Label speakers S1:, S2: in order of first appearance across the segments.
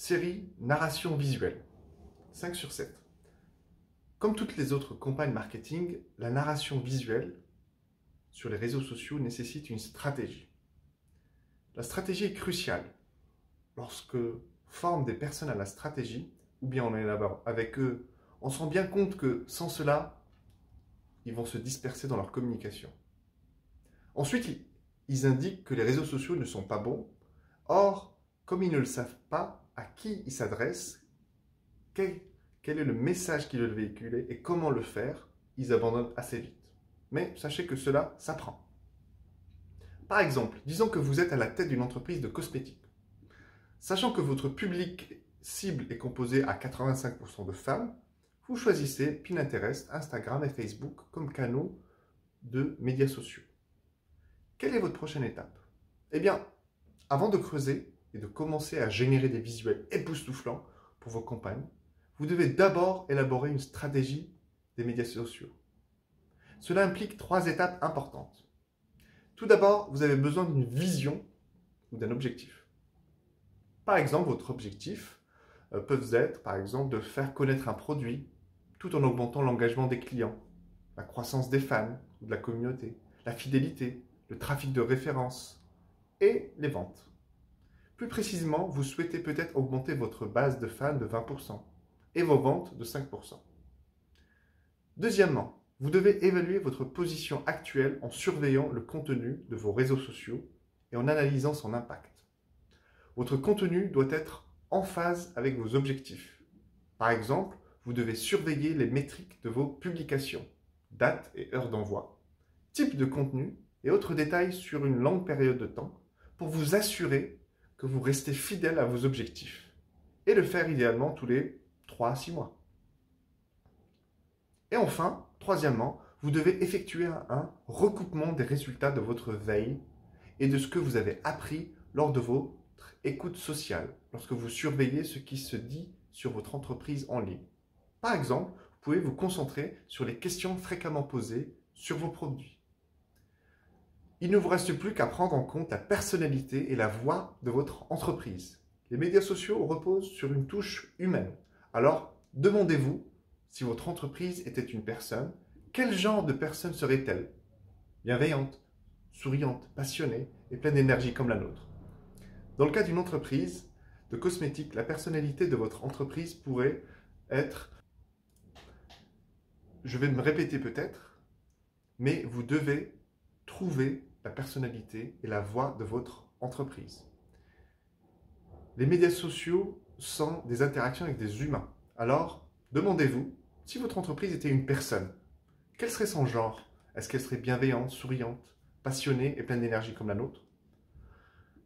S1: Série narration visuelle, 5 sur 7. Comme toutes les autres campagnes marketing, la narration visuelle sur les réseaux sociaux nécessite une stratégie. La stratégie est cruciale. Lorsque forme des personnes à la stratégie, ou bien on élabore avec eux, on se rend bien compte que sans cela, ils vont se disperser dans leur communication. Ensuite, ils indiquent que les réseaux sociaux ne sont pas bons. Or, comme ils ne le savent pas à qui ils s'adressent, quel est le message qu'ils veulent véhiculer et comment le faire, ils abandonnent assez vite. Mais sachez que cela s'apprend. Par exemple, disons que vous êtes à la tête d'une entreprise de cosmétiques. Sachant que votre public cible est composé à 85% de femmes, vous choisissez Pinterest, Instagram et Facebook comme canaux de médias sociaux. Quelle est votre prochaine étape? Eh bien, avant de creuser et de commencer à générer des visuels époustouflants pour vos campagnes, vous devez d'abord élaborer une stratégie des médias sociaux. Cela implique 3 étapes importantes. Tout d'abord, vous avez besoin d'une vision ou d'un objectif. Par exemple, votre objectif peut être, par exemple, de faire connaître un produit tout en augmentant l'engagement des clients, la croissance des fans ou de la communauté, la fidélité, le trafic de référence et les ventes. Plus précisément, vous souhaitez peut-être augmenter votre base de fans de 20% et vos ventes de 5%. Deuxièmement, vous devez évaluer votre position actuelle en surveillant le contenu de vos réseaux sociaux et en analysant son impact. Votre contenu doit être en phase avec vos objectifs. Par exemple, vous devez surveiller les métriques de vos publications, date et heure d'envoi, type de contenu et autres détails sur une longue période de temps pour vous assurer que vous restez fidèle à vos objectifs et le faire idéalement tous les 3 à 6 mois. Et enfin, troisièmement, vous devez effectuer un recoupement des résultats de votre veille et de ce que vous avez appris lors de votre écoute sociale, lorsque vous surveillez ce qui se dit sur votre entreprise en ligne. Par exemple, vous pouvez vous concentrer sur les questions fréquemment posées sur vos produits. Il ne vous reste plus qu'à prendre en compte la personnalité et la voix de votre entreprise. Les médias sociaux reposent sur une touche humaine. Alors, demandez-vous, si votre entreprise était une personne, quel genre de personne serait-elle? Bienveillante, souriante, passionnée et pleine d'énergie comme la nôtre. Dans le cas d'une entreprise de cosmétiques, la personnalité de votre entreprise pourrait être, je vais me répéter peut-être, mais vous devez trouver la personnalité et la voix de votre entreprise. Les médias sociaux sont des interactions avec des humains. Alors, demandez-vous, si votre entreprise était une personne, quel serait son genre? Est-ce qu'elle serait bienveillante, souriante, passionnée et pleine d'énergie comme la nôtre?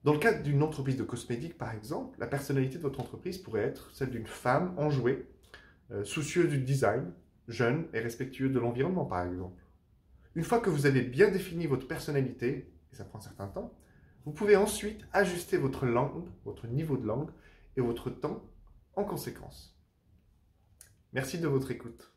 S1: Dans le cas d'une entreprise de cosmétiques, par exemple, la personnalité de votre entreprise pourrait être celle d'une femme enjouée, soucieuse du design, jeune et respectueuse de l'environnement, par exemple. Une fois que vous avez bien défini votre personnalité, et ça prend un certain temps, vous pouvez ensuite ajuster votre langue, votre niveau de langue et votre temps en conséquence. Merci de votre écoute.